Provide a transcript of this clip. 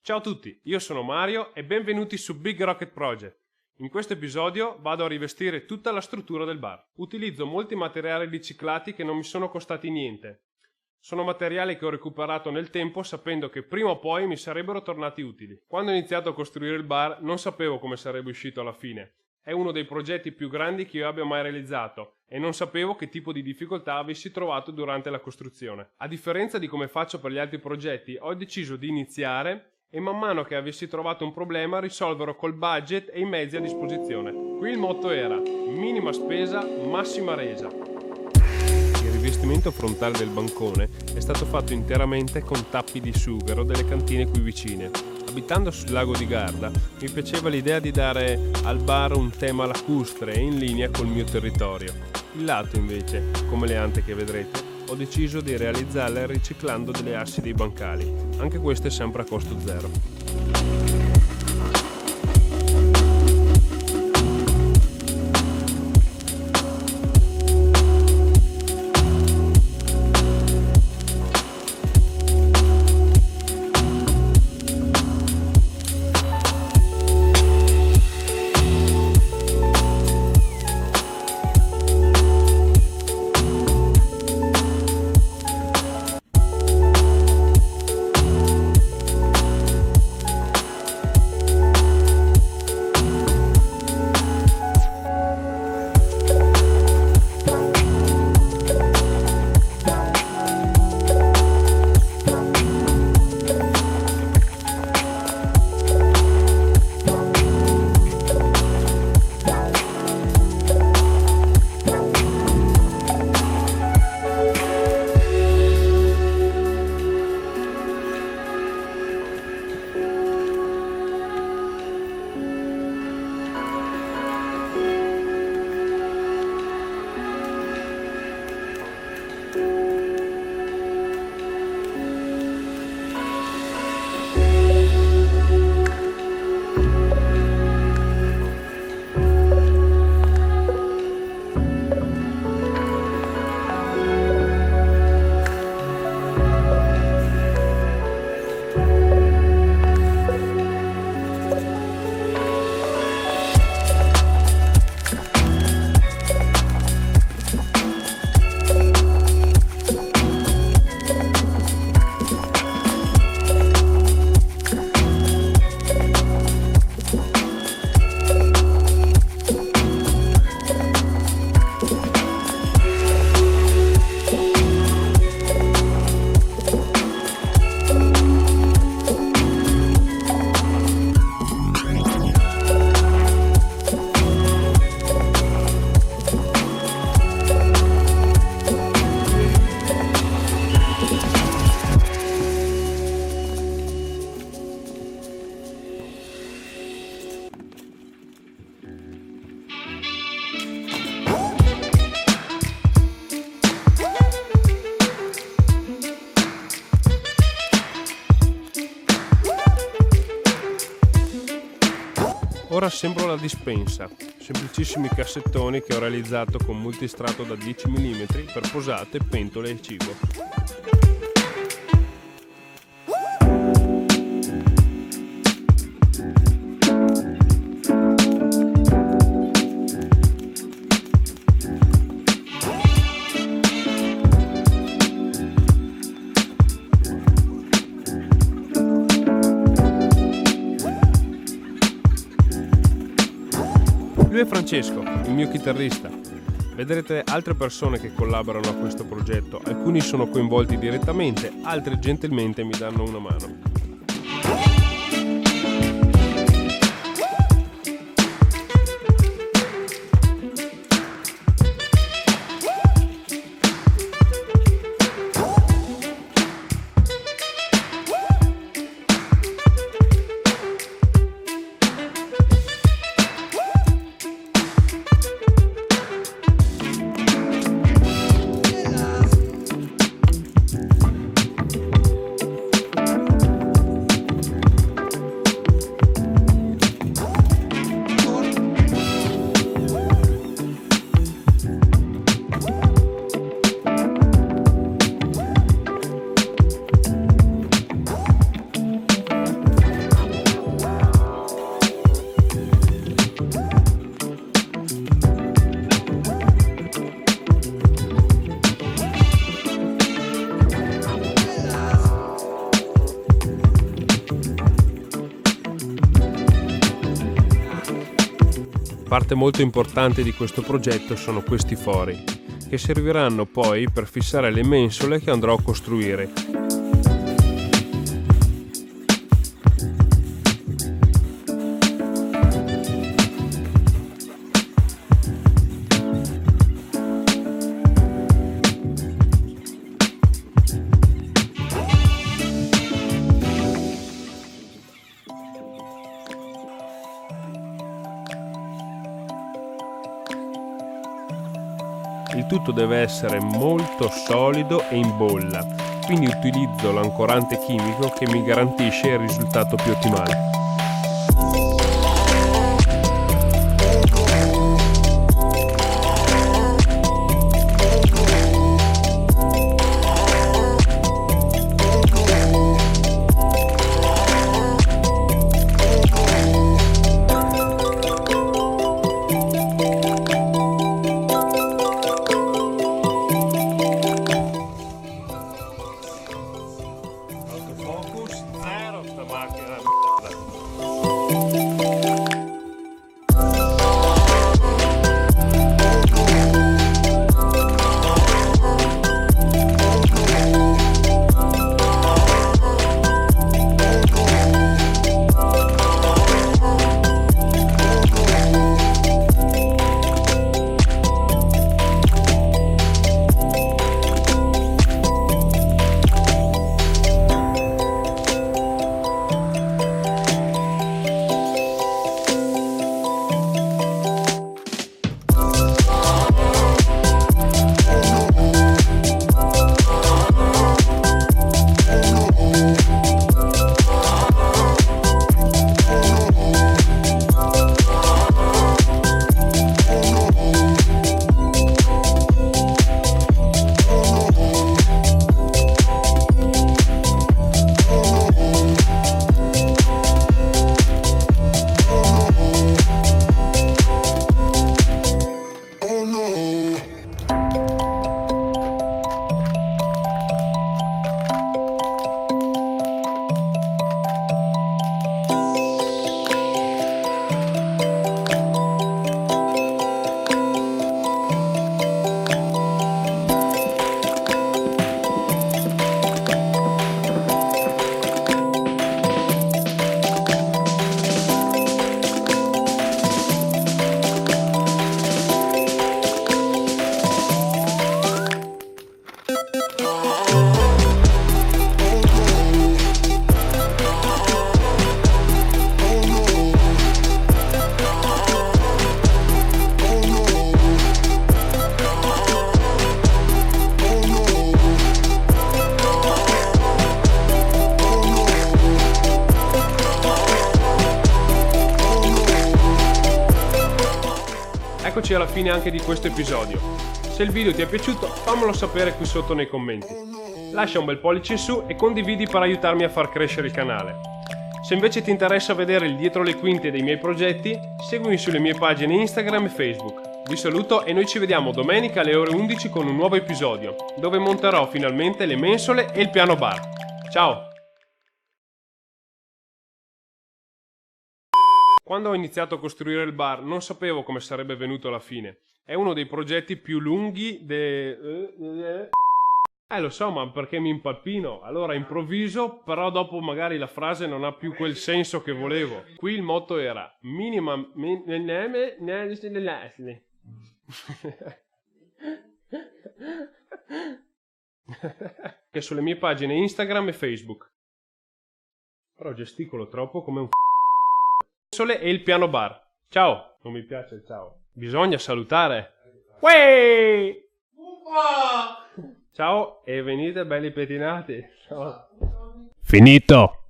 Ciao a tutti, io sono Mario e benvenuti su Big Rocket Project. In questo episodio vado a rivestire tutta la struttura del bar. Utilizzo molti materiali riciclati che non mi sono costati niente. Sono materiali che ho recuperato nel tempo sapendo che prima o poi mi sarebbero tornati utili. Quando ho iniziato a costruire il bar non sapevo come sarebbe uscito alla fine. È uno dei progetti più grandi che io abbia mai realizzato e non sapevo che tipo di difficoltà avessi trovato durante la costruzione. A differenza di come faccio per gli altri progetti, ho deciso di iniziare e man mano che avessi trovato un problema risolverò col budget e i mezzi a disposizione. Qui il motto era minima spesa, massima resa. Il rivestimento frontale del bancone è stato fatto interamente con tappi di sughero delle cantine qui vicine. Abitando sul lago di Garda mi piaceva l'idea di dare al bar un tema lacustre e in linea col mio territorio. Il lato invece, come le ante che vedrete, ho deciso di realizzarle riciclando delle assi dei bancali, anche queste sempre a costo zero. Ora assemblo la dispensa, semplicissimi cassettoni che ho realizzato con multistrato da 10 mm per posate, pentole e cibo. Lui è Francesco, il mio chitarrista. Vedrete altre persone che collaborano a questo progetto, alcuni sono coinvolti direttamente, altri gentilmente mi danno una mano. Parte molto importante di questo progetto sono questi fori, che serviranno poi per fissare le mensole che andrò a costruire. Il tutto deve essere molto solido e in bolla, quindi utilizzo l'ancorante chimico che mi garantisce il risultato più ottimale. Focus zero sta macchina. Eccoci alla fine anche di questo episodio. Se il video ti è piaciuto, fammelo sapere qui sotto nei commenti. Lascia un bel pollice in su e condividi per aiutarmi a far crescere il canale. Se invece ti interessa vedere il dietro le quinte dei miei progetti, seguimi sulle mie pagine Instagram e Facebook. Vi saluto e noi ci vediamo domenica alle ore 11 con un nuovo episodio, dove monterò finalmente le mensole e il piano bar. Ciao! Quando ho iniziato a costruire il bar non sapevo come sarebbe venuto alla fine. È uno dei progetti più lunghi lo so, ma perché mi impalpino? Allora improvviso, però dopo magari la frase non ha più quel senso che volevo. Qui il motto era che sulle mie pagine Instagram e Facebook. Però gesticolo troppo come un e il piano bar. Ciao! Non mi piace il ciao. Bisogna salutare. Uè! Ciao e venite belli pettinati. Ciao. Finito!